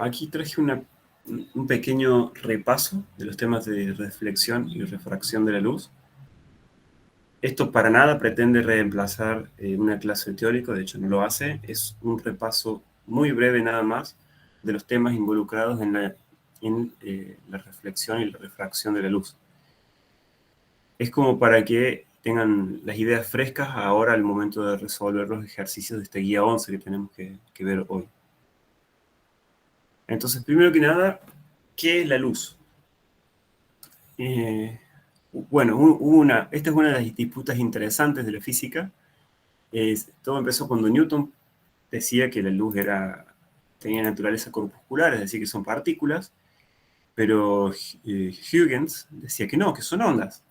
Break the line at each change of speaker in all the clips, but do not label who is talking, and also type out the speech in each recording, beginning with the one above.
Aquí traje un pequeño repaso de los temas de reflexión y refracción de la luz. Esto para nada pretende reemplazar una clase teórica, de hecho no lo hace. Es un repaso muy breve nada más de los temas involucrados en la reflexión y la refracción de la luz. Es como para que tengan las ideas frescas ahora al momento de resolver los ejercicios de esta guía 11 que tenemos que ver hoy. Entonces, primero que nada, ¿qué es la luz? Bueno, esta es una de las disputas interesantes de la física. Todo empezó cuando Newton decía que la luz tenía naturaleza corpuscular, es decir, que son partículas, pero Huygens decía que no, que son ondas.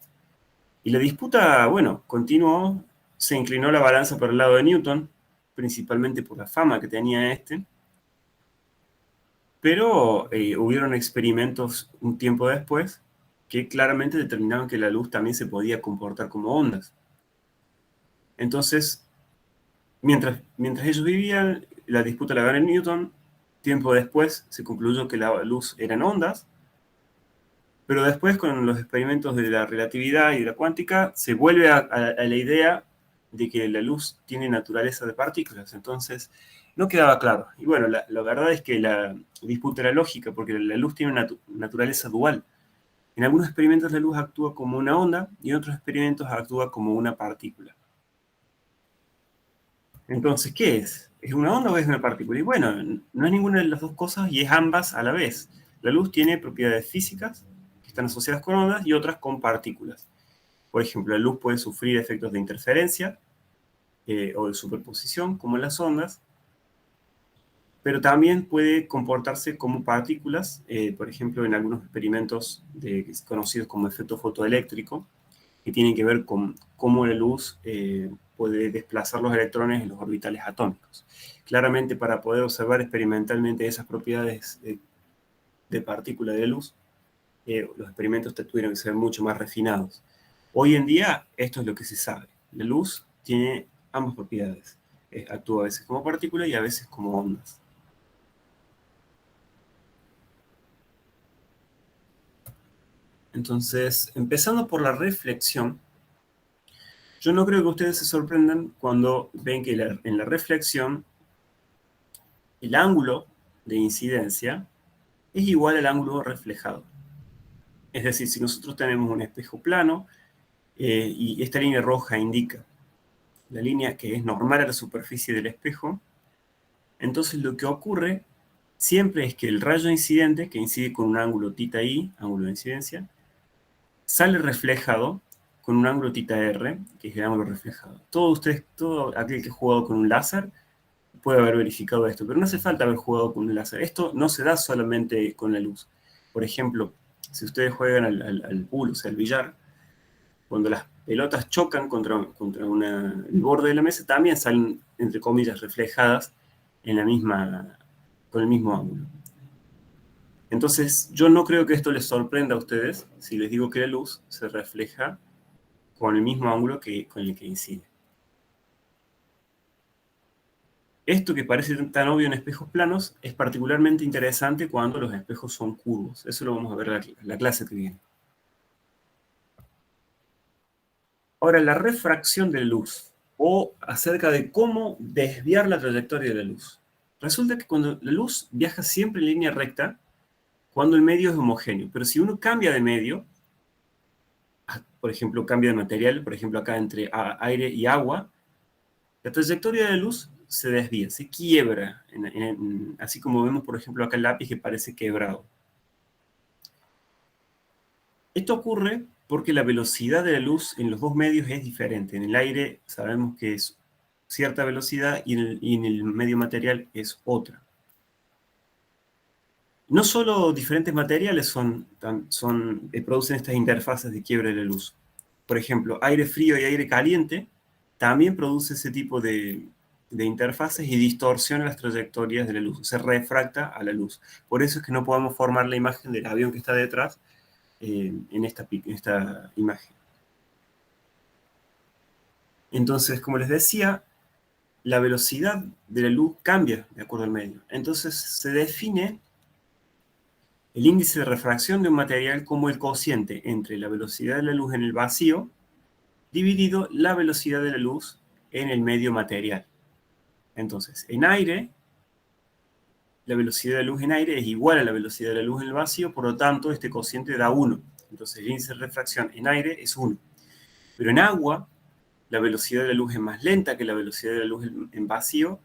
Y la disputa, bueno, continuó, se inclinó la balanza para el lado de Newton, principalmente por la fama que tenía este, pero hubieron experimentos un tiempo después que claramente determinaban que la luz también se podía comportar como ondas. Entonces, mientras ellos vivían, la disputa la ganó Newton. Tiempo después se concluyó que la luz eran ondas, pero después con los experimentos de la relatividad y de la cuántica se vuelve a la idea de que la luz tiene naturaleza de partículas. Entonces, no quedaba claro. Y bueno, la verdad es que la disputa era lógica, porque la luz tiene una naturaleza dual. En algunos experimentos la luz actúa como una onda y en otros experimentos actúa como una partícula. Entonces, ¿qué es? ¿Es una onda o es una partícula? Y bueno, no es ninguna de las dos cosas y es ambas a la vez. La luz tiene propiedades físicas que están asociadas con ondas y otras con partículas. Por ejemplo, la luz puede sufrir efectos de interferencia o de superposición, como en las ondas, pero también puede comportarse como partículas, por ejemplo, en algunos experimentos conocidos como efecto fotoeléctrico, que tienen que ver con cómo la luz puede desplazar los electrones en los orbitales atómicos. Claramente, para poder observar experimentalmente esas propiedades de partícula de luz, los experimentos tuvieron que ser mucho más refinados. Hoy en día, esto es lo que se sabe. La luz tiene ambas propiedades. Actúa a veces como partícula y a veces como ondas. Entonces, empezando por la reflexión, yo no creo que ustedes se sorprendan cuando ven que en la reflexión el ángulo de incidencia es igual al ángulo reflejado. Es decir, si nosotros tenemos un espejo plano y esta línea roja indica la línea que es normal a la superficie del espejo, entonces lo que ocurre siempre es que el rayo incidente, que incide con un ángulo θi, ángulo de incidencia, sale reflejado con un ángulo θr, que es el ángulo reflejado. Todo aquel que ha jugado con un láser puede haber verificado esto, pero no hace falta haber jugado con un láser. Esto no se da solamente con la luz. Por ejemplo, si ustedes juegan al pool, o sea, al billar, cuando las pelotas chocan contra el borde de la mesa, también salen, entre comillas, reflejadas con el mismo ángulo. Entonces, yo no creo que esto les sorprenda a ustedes si les digo que la luz se refleja con el mismo ángulo con el que incide. Esto que parece tan obvio en espejos planos es particularmente interesante cuando los espejos son curvos. Eso lo vamos a ver en la clase que viene. Ahora, la refracción de luz, o acerca de cómo desviar la trayectoria de la luz. Resulta que cuando la luz viaja siempre en línea recta, cuando el medio es homogéneo, pero si uno cambia de medio, por ejemplo, cambia de material, por ejemplo, acá entre aire y agua, la trayectoria de la luz se desvía, se quiebra, así como vemos, por ejemplo, acá el lápiz que parece quebrado. Esto ocurre porque la velocidad de la luz en los dos medios es diferente. En el aire sabemos que es cierta velocidad y en el medio material es otra. No solo diferentes materiales producen estas interfaces de quiebre de la luz. Por ejemplo, aire frío y aire caliente también produce ese tipo de interfaces y distorsiona las trayectorias de la luz, se refracta a la luz. Por eso es que no podemos formar la imagen del avión que está detrás en esta imagen. Entonces, como les decía, la velocidad de la luz cambia de acuerdo al medio. Entonces se define el índice de refracción de un material como el cociente entre la velocidad de la luz en el vacío dividido la velocidad de la luz en el medio material. Entonces, en aire, la velocidad de la luz en aire es igual a la velocidad de la luz en el vacío, por lo tanto, este cociente da 1. Entonces, el índice de refracción en aire es 1. Pero en agua, la velocidad de la luz es más lenta que la velocidad de la luz en vacío,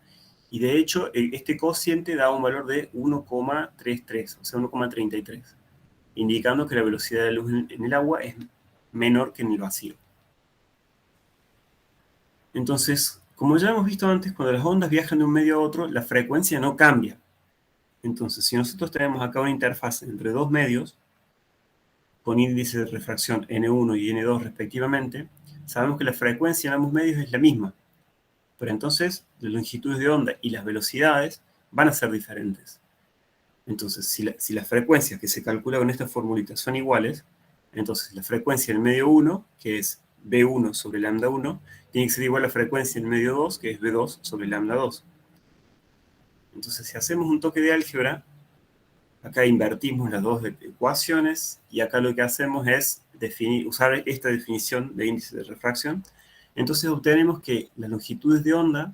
y de hecho, este cociente da un valor de 1,33, o sea, 1,33, indicando que la velocidad de la luz en el agua es menor que en el vacío. Entonces, como ya hemos visto antes, cuando las ondas viajan de un medio a otro, la frecuencia no cambia. Entonces, si nosotros tenemos acá una interfaz entre dos medios, con índice de refracción N1 y N2 respectivamente, sabemos que la frecuencia en ambos medios es la misma. Pero entonces, las longitudes de onda y las velocidades van a ser diferentes. Entonces, si las frecuencias que se calculan con esta formulita son iguales, entonces la frecuencia en el medio 1, que es B1 sobre lambda 1, tiene que ser igual a la frecuencia en el medio 2, que es B2 sobre lambda 2. Entonces, si hacemos un toque de álgebra, acá invertimos las dos ecuaciones, y acá lo que hacemos es usar esta definición de índice de refracción. Entonces obtenemos que las longitudes de onda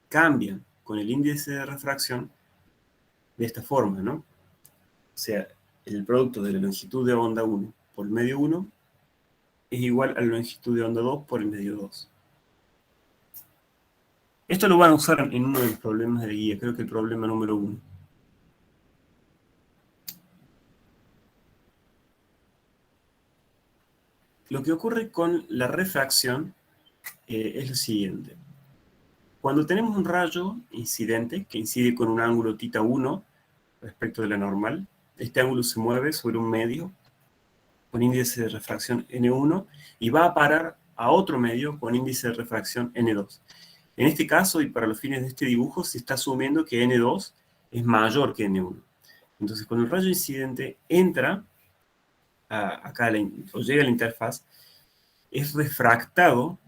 cambian con el índice de refracción de esta forma, ¿no? O sea, el producto de la longitud de onda 1 por el medio 1 es igual a la longitud de onda 2 por el medio 2. Esto lo van a usar en uno de los problemas de guía, creo que el problema número 1. Lo que ocurre con la refracción es lo siguiente. Cuando tenemos un rayo incidente que incide con un ángulo θ1 respecto de la normal, este ángulo se mueve sobre un medio con índice de refracción N1 y va a parar a otro medio con índice de refracción N2. En este caso, y para los fines de este dibujo, se está asumiendo que N2 es mayor que N1. Entonces, cuando el rayo incidente entra acá o llega a la interfaz, es refractado,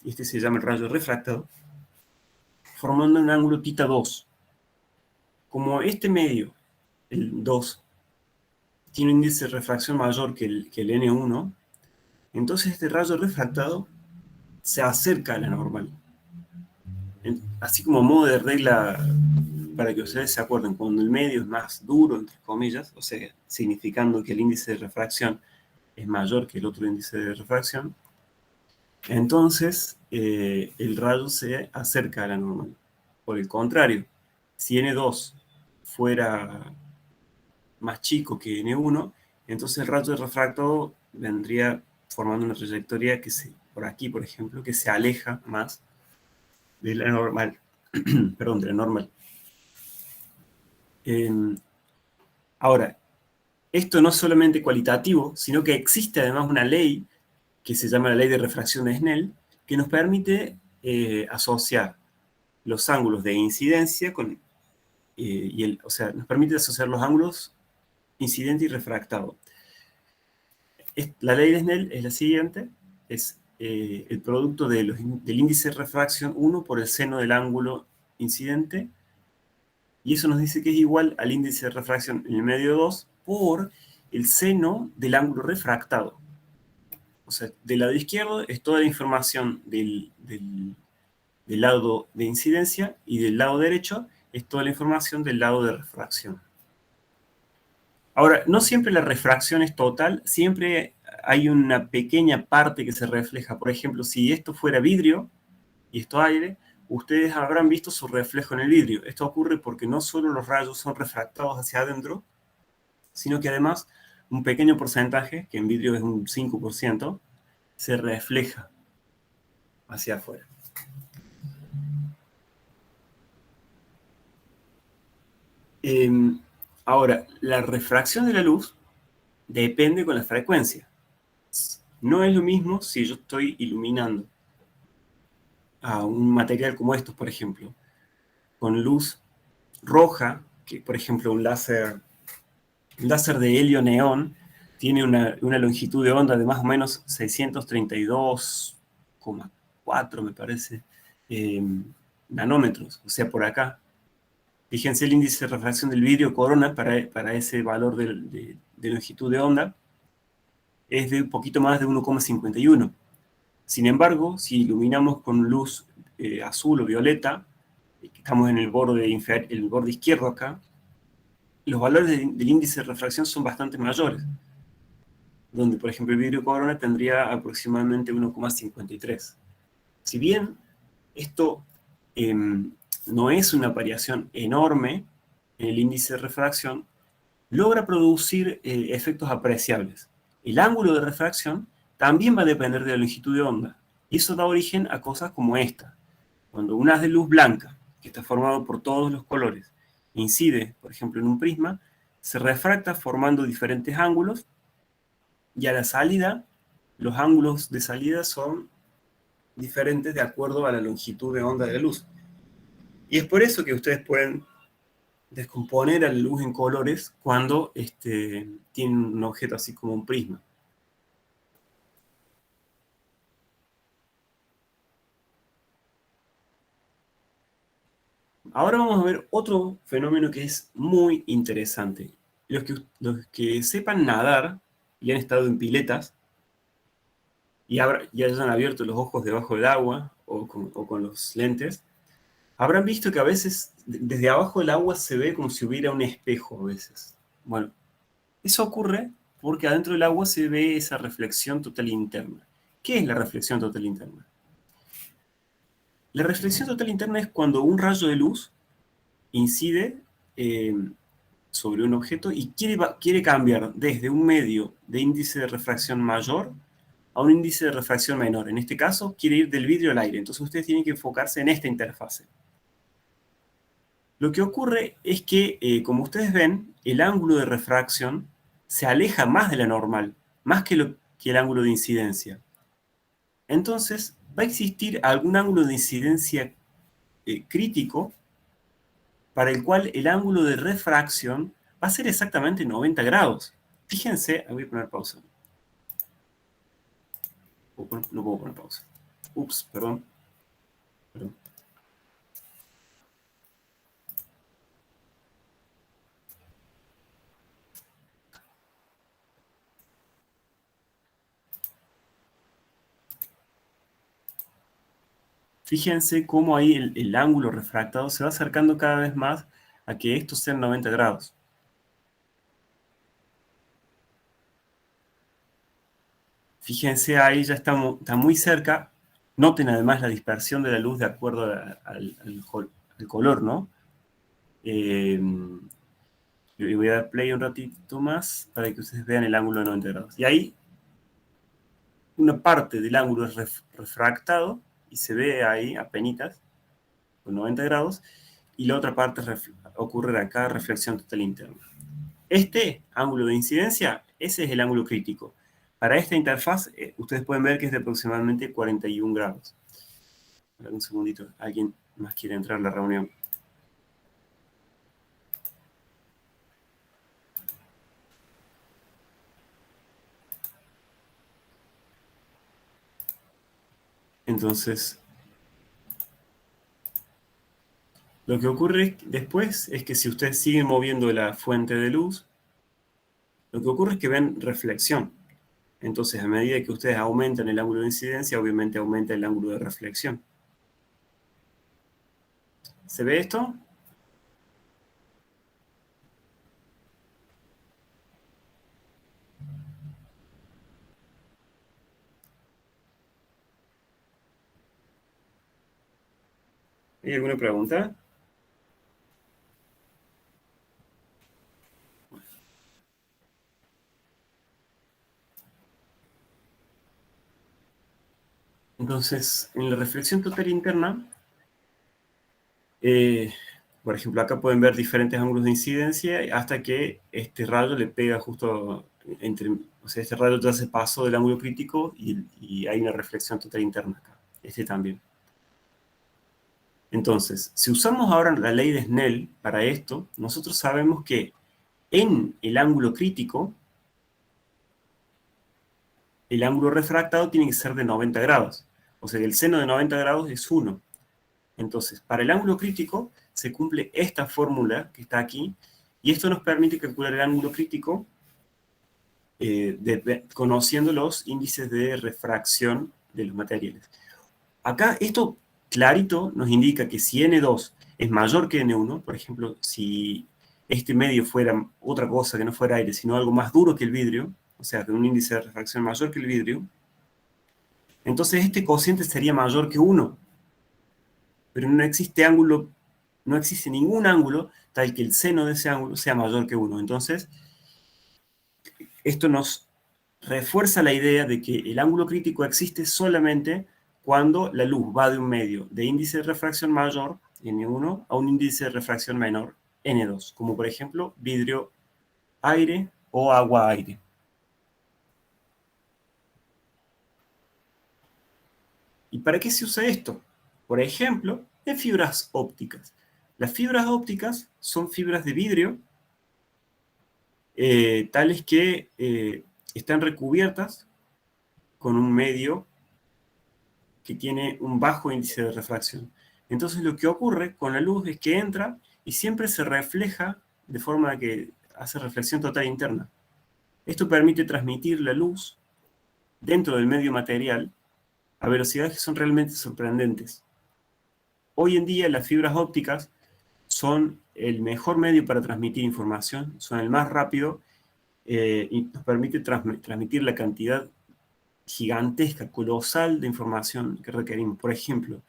este se llama el rayo refractado, formando un ángulo θ2. Como este medio, el 2, tiene un índice de refracción mayor que el N1, entonces este rayo refractado se acerca a la normal. Así como modo de regla, para que ustedes se acuerden, cuando el medio es más duro, entre comillas, o sea, significando que el índice de refracción es mayor que el otro índice de refracción, entonces el rayo se acerca a la normal. Por el contrario, si N2 fuera más chico que N1, entonces el rayo refractado vendría formando una trayectoria por aquí, por ejemplo, que se aleja más de la normal. Perdón, de la normal. Ahora, esto no es solamente cualitativo, sino que existe además una ley que se llama la ley de refracción de Snell, que nos permite asociar los ángulos de incidencia con, o sea, nos permite asociar los ángulos incidente y refractado. La ley de Snell es la siguiente, es el producto del índice de refracción 1 por el seno del ángulo incidente, y eso nos dice que es igual al índice de refracción en el medio 2 por el seno del ángulo refractado. O sea, del lado izquierdo es toda la información del lado de incidencia, y del lado derecho es toda la información del lado de refracción. Ahora, no siempre la refracción es total, siempre hay una pequeña parte que se refleja. Por ejemplo, si esto fuera vidrio y esto aire, ustedes habrán visto su reflejo en el vidrio. Esto ocurre porque no solo los rayos son refractados hacia adentro, sino que además un pequeño porcentaje, que en vidrio es un 5%, se refleja hacia afuera. Ahora, la refracción de la luz depende con la frecuencia. No es lo mismo si yo estoy iluminando a un material como estos, por ejemplo, con luz roja, que por ejemplo un láser de helio neón tiene una longitud de onda de más o menos 632,4, me parece, nanómetros, o sea, por acá. Fíjense el índice de refracción del vidrio corona para ese valor de longitud de onda es de un poquito más de 1,51. Sin embargo, si iluminamos con luz azul o violeta, estamos en el borde izquierdo acá, los valores del índice de refracción son bastante mayores, donde por ejemplo el vidrio corona tendría aproximadamente 1,53. Si bien esto no es una variación enorme en el índice de refracción, logra producir efectos apreciables. El ángulo de refracción también va a depender de la longitud de onda, y eso da origen a cosas como esta. Cuando un haz de luz blanca, que está formado por todos los colores, incide, por ejemplo, en un prisma, se refracta formando diferentes ángulos, y a la salida, los ángulos de salida son diferentes de acuerdo a la longitud de onda de la luz. Y es por eso que ustedes pueden descomponer a la luz en colores cuando tienen un objeto así como un prisma. Ahora vamos a ver otro fenómeno que es muy interesante. Los que sepan nadar y han estado en piletas y hayan abierto los ojos debajo del agua o con los lentes, habrán visto que a veces desde abajo del agua se ve como si hubiera un espejo a veces. Bueno, eso ocurre porque adentro del agua se ve esa reflexión total interna. ¿Qué es la reflexión total interna? La reflexión total interna es cuando un rayo de luz incide sobre un objeto y quiere cambiar desde un medio de índice de refracción mayor a un índice de refracción menor. En este caso, quiere ir del vidrio al aire. Entonces ustedes tienen que enfocarse en esta interfase. Lo que ocurre es que, como ustedes ven, el ángulo de refracción se aleja más de la normal, más que el ángulo de incidencia. Entonces, va a existir algún ángulo de incidencia crítico para el cual el ángulo de refracción va a ser exactamente 90 grados. Fíjense, voy a poner pausa. No puedo poner pausa. Ups, perdón. Fíjense cómo ahí el ángulo refractado se va acercando cada vez más a que estos sean 90 grados. Fíjense, ahí ya está muy cerca. Noten además la dispersión de la luz de acuerdo al color, ¿no? Yo voy a dar play un ratito más para que ustedes vean el ángulo de 90 grados. Y ahí una parte del ángulo es refractado y se ve ahí apenitas, con 90 grados, y la otra parte ocurre acá, reflexión total interna. Este ángulo de incidencia, ese es el ángulo crítico. Para esta interfaz, ustedes pueden ver que es de aproximadamente 41 grados. Un segundito, ¿alguien más quiere entrar a la reunión? Entonces, lo que ocurre después es que si ustedes siguen moviendo la fuente de luz, lo que ocurre es que ven reflexión. Entonces, a medida que ustedes aumentan el ángulo de incidencia, obviamente aumenta el ángulo de reflexión. ¿Se ve esto? ¿Hay alguna pregunta? Entonces, en la reflexión total interna, por ejemplo, acá pueden ver diferentes ángulos de incidencia hasta que este rayo le pega justo entre, o sea, este rayo ya se pasó del ángulo crítico y hay una reflexión total interna acá. Este también. Entonces, si usamos ahora la ley de Snell para esto, nosotros sabemos que en el ángulo crítico, el ángulo refractado tiene que ser de 90 grados. O sea, el seno de 90 grados es 1. Entonces, para el ángulo crítico, se cumple esta fórmula que está aquí, y esto nos permite calcular el ángulo crítico conociendo los índices de refracción de los materiales. Acá esto clarito nos indica que si N2 es mayor que N1, por ejemplo, si este medio fuera otra cosa que no fuera aire, sino algo más duro que el vidrio, o sea, con un índice de refracción mayor que el vidrio, entonces este cociente sería mayor que 1. Pero no existe ángulo, no existe ningún ángulo tal que el seno de ese ángulo sea mayor que 1. Entonces, esto nos refuerza la idea de que el ángulo crítico existe solamente cuando la luz va de un medio de índice de refracción mayor, N1, a un índice de refracción menor, N2, como por ejemplo vidrio-aire o agua-aire. ¿Y para qué se usa esto? Por ejemplo, en fibras ópticas. Las fibras ópticas son fibras de vidrio tales que están recubiertas con un medio que tiene un bajo índice de refracción. Entonces lo que ocurre con la luz es que entra y siempre se refleja de forma que hace reflexión total interna. Esto permite transmitir la luz dentro del medio material a velocidades que son realmente sorprendentes. Hoy en día las fibras ópticas son el mejor medio para transmitir información, son el más rápido y nos permite transmitir la cantidad gigantesca, colosal de información que requerimos. Por ejemplo,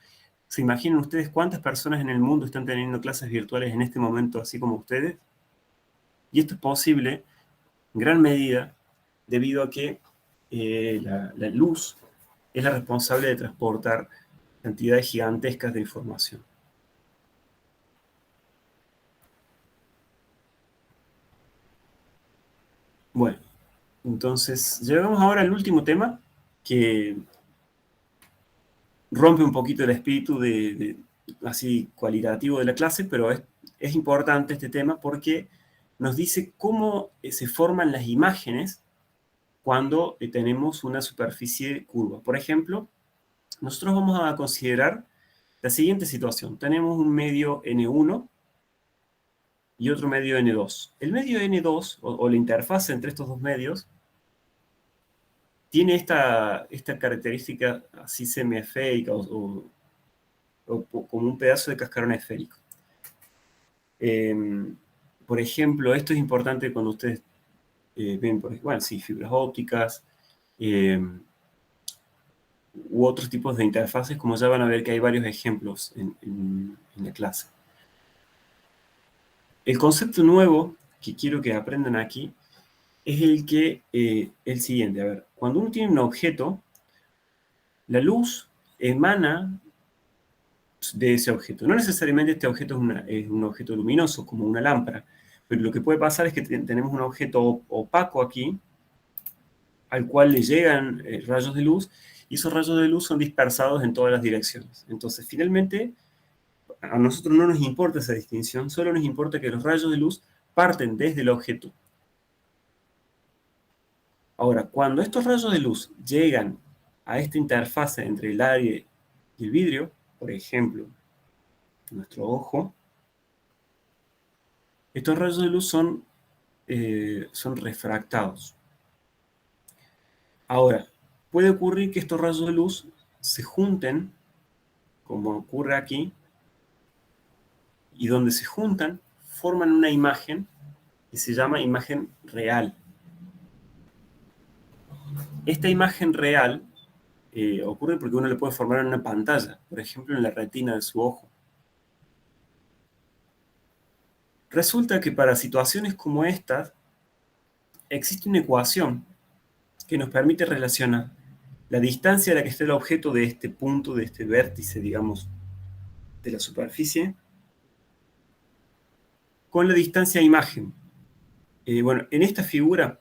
¿se imaginan ustedes cuántas personas en el mundo están teniendo clases virtuales en este momento, así como ustedes? Y esto es posible en gran medida debido a que la luz es la responsable de transportar cantidades gigantescas de información. Bueno, entonces llegamos ahora al último tema que rompe un poquito el espíritu así cualitativo de la clase, pero es importante este tema porque nos dice cómo se forman las imágenes cuando tenemos una superficie curva. Por ejemplo, nosotros vamos a considerar la siguiente situación. Tenemos un medio N1 y otro medio N2. El medio N2, o la interfaz entre estos dos medios, tiene esta característica así semiesférica o como un pedazo de cascarón esférico. Por ejemplo, esto es importante cuando ustedes ven, bueno, sí, fibras ópticas u otros tipos de interfaces, como ya van a ver que hay varios ejemplos en la clase. El concepto nuevo que quiero que aprendan aquí es el siguiente. A ver, cuando uno tiene un objeto, la luz emana de ese objeto. No necesariamente este objeto es un objeto luminoso, como una lámpara, pero lo que puede pasar es que tenemos un objeto opaco aquí, al cual le llegan rayos de luz, y esos rayos de luz son dispersados en todas las direcciones. Entonces, finalmente, a nosotros no nos importa esa distinción, solo nos importa que los rayos de luz parten desde el objeto. Ahora, cuando estos rayos de luz llegan a esta interfase entre el aire y el vidrio, por ejemplo, nuestro ojo, estos rayos de luz son refractados. Ahora, puede ocurrir que estos rayos de luz se junten, como ocurre aquí, y donde se juntan, forman una imagen que se llama imagen real. Esta imagen real ocurre porque uno le puede formar en una pantalla, por ejemplo, en la retina de su ojo. Resulta que para situaciones como estas, existe una ecuación que nos permite relacionar la distancia a la que está el objeto de este punto, de este vértice, digamos, de la superficie, con la distancia imagen. Bueno, en esta figura,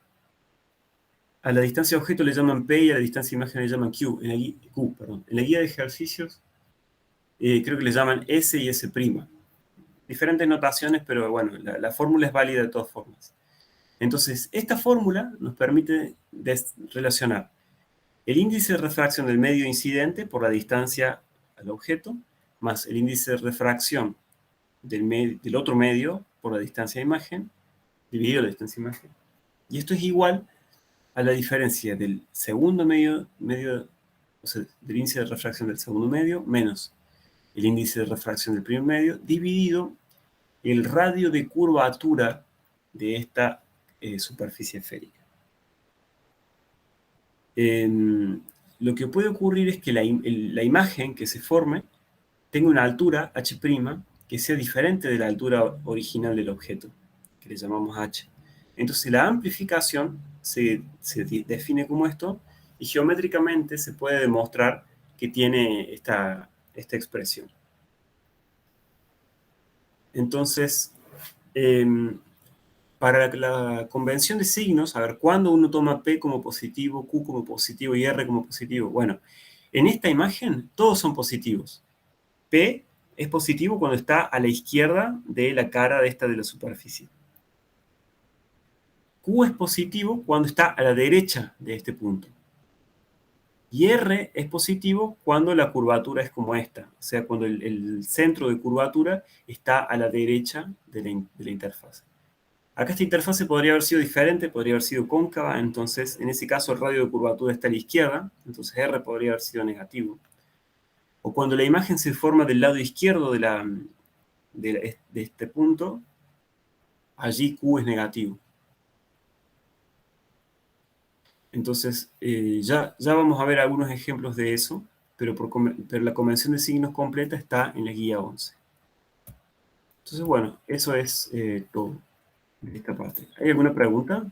a la distancia objeto le llaman P y a la distancia imagen le llaman Q. En la guía de ejercicios creo que le llaman S y S'. Diferentes notaciones, pero bueno, la fórmula es válida de todas formas. Entonces, esta fórmula nos permite relacionar el índice de refracción del medio incidente por la distancia al objeto, más el índice de refracción del otro medio por la distancia de imagen, dividido la distancia de imagen. Y esto es igual a la diferencia del segundo medio, o sea, del índice de refracción del segundo medio, menos el índice de refracción del primer medio, dividido el radio de curvatura de esta superficie esférica. Lo que puede ocurrir es que la imagen que se forme tenga una altura, h', que sea diferente de la altura original del objeto, que le llamamos h. Entonces la amplificación se define como esto, y geométricamente se puede demostrar que tiene esta expresión. Entonces, para la convención de signos, a ver, ¿cuándo uno toma P como positivo, Q como positivo y R como positivo? Bueno, en esta imagen todos son positivos. P es positivo cuando está a la izquierda de la cara de esta de la superficie. Q es positivo cuando está a la derecha de este punto. Y R es positivo cuando la curvatura es como esta, o sea, cuando el centro de curvatura está a la derecha de la interfaz. Acá esta interfase podría haber sido diferente, podría haber sido cóncava, entonces en ese caso el radio de curvatura está a la izquierda, entonces R podría haber sido negativo. O cuando la imagen se forma del lado izquierdo de este punto, allí Q es negativo. Entonces ya vamos a ver algunos ejemplos de eso, pero la convención de signos completa está en la guía 11. Entonces bueno, eso es todo de esta parte. ¿Hay alguna pregunta?